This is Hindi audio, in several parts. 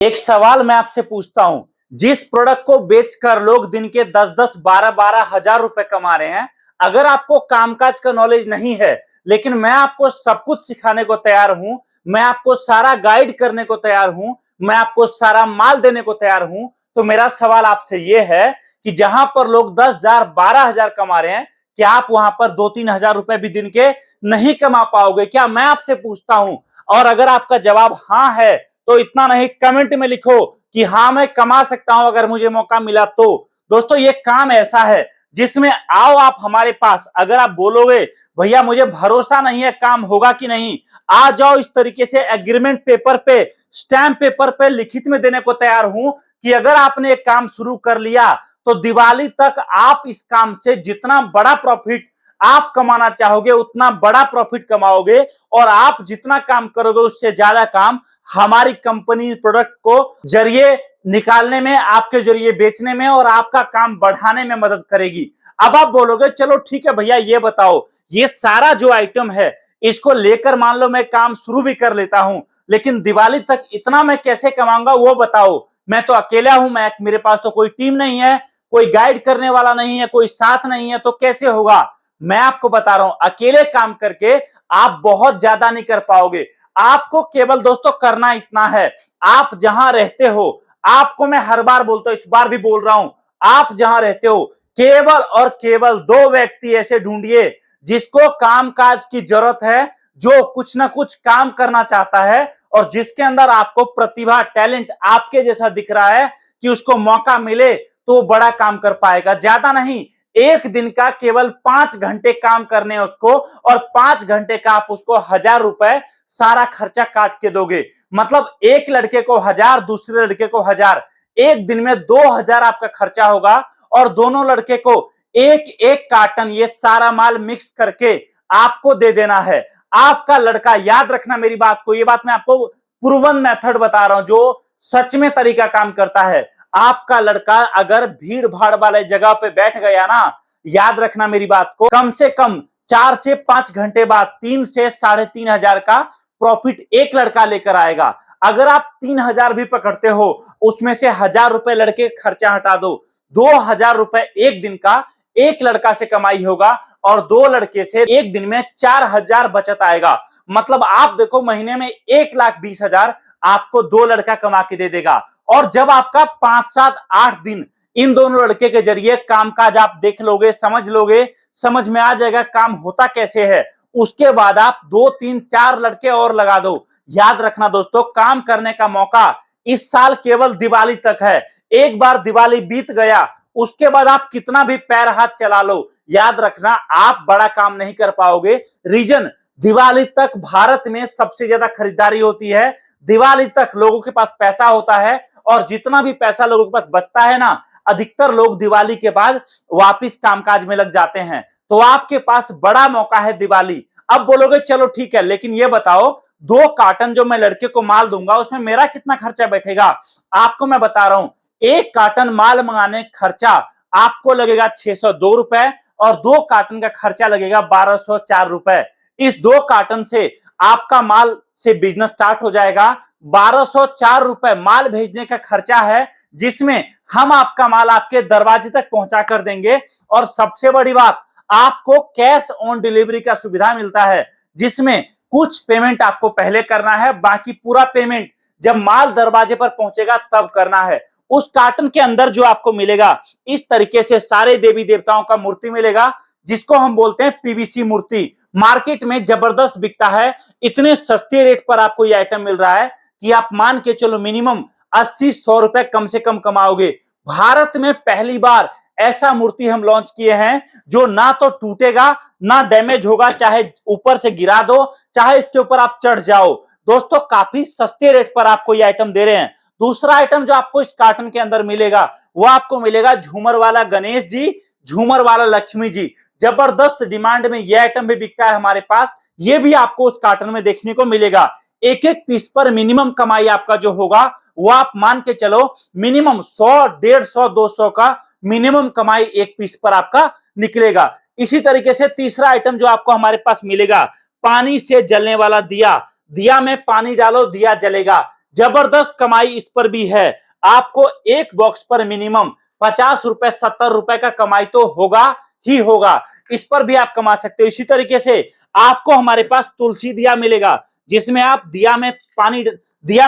एक सवाल मैं आपसे पूछता हूं, जिस प्रोडक्ट को बेचकर लोग दिन के 10-10, 12-12 हजार रुपए कमा रहे हैं, अगर आपको कामकाज का नॉलेज नहीं है, लेकिन मैं आपको सब कुछ सिखाने को तैयार हूं, मैं आपको सारा गाइड करने को तैयार हूं, मैं आपको सारा माल देने को तैयार हूं, तो मेरा सवाल आपसे यह है कि जहां पर लोग 10,000, 12,000 कमा रहे हैं, क्या आप वहां पर 2-3 हजार रुपए भी दिन के नहीं कमा पाओगे? क्या मैं आपसे पूछता हूं? और अगर आपका जवाब हां है तो इतना नहीं, कमेंट में लिखो कि हाँ मैं कमा सकता हूं अगर मुझे मौका मिला तो। दोस्तों ये काम ऐसा है जिसमें आओ आप हमारे पास, अगर आप बोलोगे भैया मुझे भरोसा नहीं है काम होगा कि नहीं, आ जाओ, इस तरीके से एग्रीमेंट पेपर पे, स्टैंप पेपर पे लिखित में देने को तैयार हूं कि अगर आपने एक काम शुरू कर लिया तो दिवाली तक आप इस काम से जितना बड़ा प्रॉफिट आप कमाना चाहोगे उतना बड़ा प्रॉफिट कमाओगे, और आप जितना काम करोगे उससे ज्यादा काम हमारी कंपनी प्रोडक्ट को जरिए निकालने में, आपके जरिए बेचने में और आपका काम बढ़ाने में मदद करेगी। अब आप बोलोगे चलो ठीक है भैया, ये बताओ ये सारा जो आइटम है इसको लेकर मान लो मैं काम शुरू भी कर लेता हूं, लेकिन दिवाली तक इतना मैं कैसे कमाऊंगा वो बताओ। मैं तो अकेला हूं, मेरे पास तो कोई टीम नहीं है, कोई गाइड करने वाला नहीं है, कोई साथ नहीं है, तो कैसे होगा? मैं आपको बता रहा हूं, अकेले काम करके आप बहुत ज्यादा नहीं कर पाओगे। आपको केवल दोस्तों करना इतना है, आप जहां रहते हो, आपको मैं हर बार बोलता हूं, इस बार भी बोल रहा हूं, आप जहां रहते हो केवल और केवल 2 व्यक्ति ऐसे ढूंढिए जिसको कामकाज की जरूरत है, जो कुछ ना कुछ काम करना चाहता है और जिसके अंदर आपको प्रतिभा, टैलेंट आपके जैसा दिख रहा है कि उसको मौका मिले तो वो बड़ा काम कर पाएगा। ज्यादा नहीं, एक दिन का केवल 5 घंटे काम करने हैं उसको, और 5 घंटे का आप उसको 1,000 रुपए सारा खर्चा काट के दोगे। मतलब एक लड़के को 1,000, दूसरे लड़के को 1,000, एक दिन में 2,000 आपका खर्चा होगा, और दोनों लड़के को एक एक कार्टन ये सारा माल मिक्स करके आपको दे देना है। आपका लड़का, याद रखना मेरी बात को, ये बात मैं आपको प्रूवन मेथड बता रहा हूं जो सच में तरीका काम करता है। आपका लड़का अगर भीड़ भाड़ वाले जगह पे बैठ गया ना, याद रखना मेरी बात को, कम से कम 4 से 5 घंटे बाद 3 से 3,500 का प्रॉफिट एक लड़का लेकर आएगा। अगर आप 3,000 भी पकड़ते हो, उसमें से 1,000 रुपए लड़के खर्चा हटा दो, 2,000 रुपए एक दिन का एक लड़का से कमाई होगा, और 2 लड़के से एक दिन में 4,000 बचत आएगा। मतलब आप देखो महीने में 1,20,000 आपको 2 लड़का कमा के दे देगा। और जब आपका 5, 7, 8 दिन इन दोनों लड़के के जरिए कामकाज आप देख लोगे, समझ लोगे, समझ में आ जाएगा काम होता कैसे है, उसके बाद आप 2, 3, 4 लड़के और लगा दो। याद रखना दोस्तों, काम करने का मौका इस साल केवल दिवाली तक है। एक बार दिवाली बीत गया, उसके बाद आप कितना भी पैर हाथ चला लो, याद रखना आप बड़ा काम नहीं कर पाओगे। रीजन, दिवाली तक भारत में सबसे ज्यादा खरीदारी होती है, दिवाली तक लोगों के पास पैसा होता है, और जितना भी पैसा लोगों के पास बचता है ना, अधिकतर लोग दिवाली के बाद वापिस कामकाज में लग जाते हैं। तो आपके पास बड़ा मौका है दिवाली। अब बोलोगे चलो ठीक है, लेकिन ये बताओ 2 कार्टन जो मैं लड़के को माल दूंगा उसमें मेरा कितना खर्चा बैठेगा? आपको मैं बता रहा हूं, एक कार्टन माल मंगाने खर्चा आपको लगेगा 602 रुपए, और 2 कार्टन का खर्चा लगेगा 1,204 रुपए। इस 2 कार्टन से आपका माल से बिजनेस स्टार्ट हो जाएगा। 1,204 रुपए माल भेजने का खर्चा है, जिसमें हम आपका माल आपके दरवाजे तक पहुंचा कर देंगे। और सबसे बड़ी बात, आपको कैश ऑन डिलीवरी का सुविधा मिलता है, जिसमें कुछ पेमेंट आपको पहले करना है, बाकी पूरा पेमेंट जब माल दरवाजे पर पहुंचेगा तब करना है। उस कार्टन के अंदर जो आपको मिलेगा, इस तरीके से सारे देवी देवताओं का मूर्ति मिलेगा, जिसको हम बोलते हैं पीवीसी मूर्ति। मार्केट में जबरदस्त बिकता है, इतने सस्ते रेट पर आपको ये आइटम मिल रहा है कि आप मान के चलो मिनिमम 80-100 रुपए कम से कम कमाओगे। भारत में पहली बार ऐसा मूर्ति हम लॉन्च किए हैं जो ना तो टूटेगा ना डैमेज होगा, चाहे ऊपर से गिरा दो, चाहे इसके ऊपर आप चढ़ जाओ। दोस्तों काफी सस्ते रेट पर आपको ये आइटम दे रहे हैं। दूसरा आइटम जो आपको इस कार्टन के अंदर मिलेगा, वो आपको मिलेगा झूमर वाला गणेश जी, झूमर वाला लक्ष्मी जी। जबरदस्त डिमांड में यह आइटम भी बिकता है हमारे पास, ये भी आपको उस कार्टन में देखने को मिलेगा। एक एक पीस पर मिनिमम कमाई आपका जो होगा वो आप मान के चलो मिनिमम 100, 150, 200 का मिनिमम कमाई एक पीस पर आपका निकलेगा। इसी तरीके से तीसरा आइटम जो आपको हमारे पास मिलेगा, पानी से जलने वाला दिया। दिया में पानी डालो, दिया जलेगा। जबरदस्त कमाई इस पर भी है। आपको एक बॉक्स पर मिनिमम 50 रुपए 70 रुपए का कमाई तो होगा ही होगा, इस पर भी आप कमा सकते हो। इसी तरीके से आपको हमारे पास तुलसी दिया मिलेगा, जिसमें आप दिया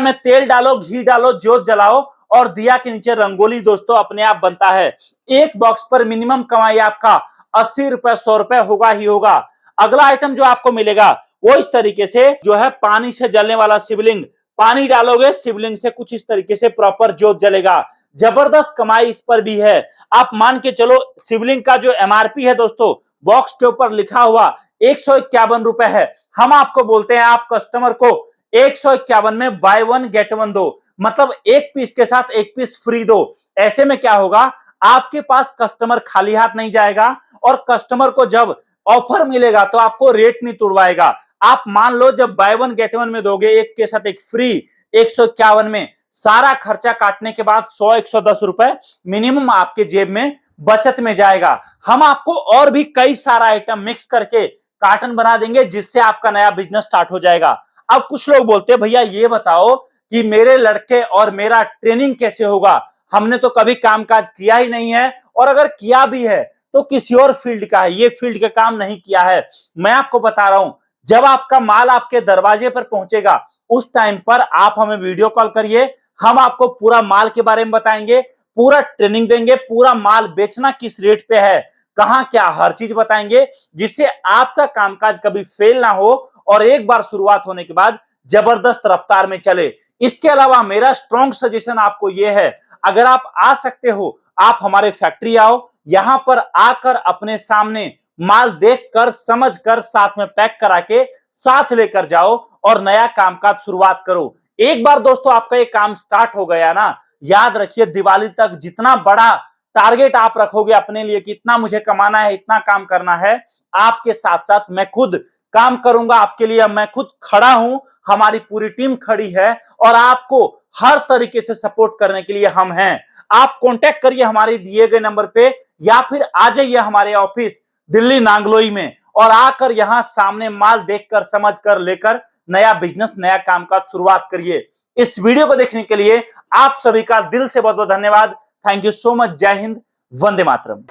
में तेल डालो, घी डालो, ज्योत जलाओ और दिया के नीचे रंगोली दोस्तों अपने आप बनता है। एक बॉक्स पर मिनिमम कमाई आपका 80 रुपए 100 रुपए होगा ही होगा। अगला आइटम जो आपको मिलेगा वो इस तरीके से जो है पानी से जलने वाला शिवलिंग, पानी डालोगे शिवलिंग से कुछ इस तरीके से प्रॉपर ज्योत जलेगा। जबरदस्त कमाई इस पर भी है। आप मान के चलो शिवलिंग का जो एमआरपी है दोस्तों बॉक्स के ऊपर लिखा हुआ 151 रुपए है, हम आपको बोलते हैं आप कस्टमर को 151 में बाय वन गेट वन दो, मतलब एक पीस के साथ एक पीस फ्री दो। ऐसे में क्या होगा, आपके पास कस्टमर खाली हाथ नहीं जाएगा और कस्टमर को जब ऑफर मिलेगा तो आपको रेट नहीं तुड़वाएगा। आप मान लो जब बाय वन गेट वन में दोगे एक के साथ एक फ्री 151 में, सारा खर्चा काटने के बाद 100-110 रुपए मिनिमम आपके जेब में बचत में जाएगा। हम आपको और भी कई सारा आइटम मिक्स करके कार्टन बना देंगे जिससे आपका नया बिजनेस स्टार्ट हो जाएगा। अब कुछ लोग बोलते हैं भैया ये बताओ कि मेरे लड़के और मेरा ट्रेनिंग कैसे होगा, हमने तो कभी कामकाज किया ही नहीं है और अगर किया भी है तो किसी और फील्ड का है, ये फील्ड का काम नहीं किया है। मैं आपको बता रहा हूं, जब आपका माल आपके दरवाजे पर पहुंचेगा उस टाइम पर आप हमें वीडियो कॉल करिए, हम आपको पूरा माल के बारे में बताएंगे, पूरा ट्रेनिंग देंगे, पूरा माल बेचना किस रेट पे है, कहां क्या, हर चीज बताएंगे जिससे आपका कामकाज कभी फेल ना हो और एक बार शुरुआत होने के बाद जबरदस्त रफ्तार में चले। इसके अलावा मेरा स्ट्रॉन्ग सजेशन आपको यह है, अगर आप आ सकते हो आप हमारे फैक्ट्री आओ, यहां पर आकर अपने सामने माल देखकर समझकर साथ में पैक करा के साथ लेकर जाओ और नया कामकाज शुरुआत करो। एक बार दोस्तों आपका ये काम स्टार्ट हो गया ना, याद रखिए दिवाली तक जितना बड़ा टारगेट आप रखोगे अपने लिए कि इतना मुझे कमाना है, इतना काम करना है, आपके साथ साथ मैं खुद काम करूंगा आपके लिए, मैं खुद खड़ा हूं, हमारी पूरी टीम खड़ी है और आपको हर तरीके से सपोर्ट करने के लिए हम हैं। आप कांटेक्ट करिए हमारे दिए गए नंबर पे या फिर आ जाइए हमारे ऑफिस दिल्ली नांगलोई में और आकर यहां सामने माल देखकर समझकर लेकर नया बिजनेस नया कामकाज शुरुआत करिए। इस वीडियो को देखने के लिए आप सभी का दिल से बहुत बहुत धन्यवाद। Thank you so much. जय हिंद, वंदे मातरम।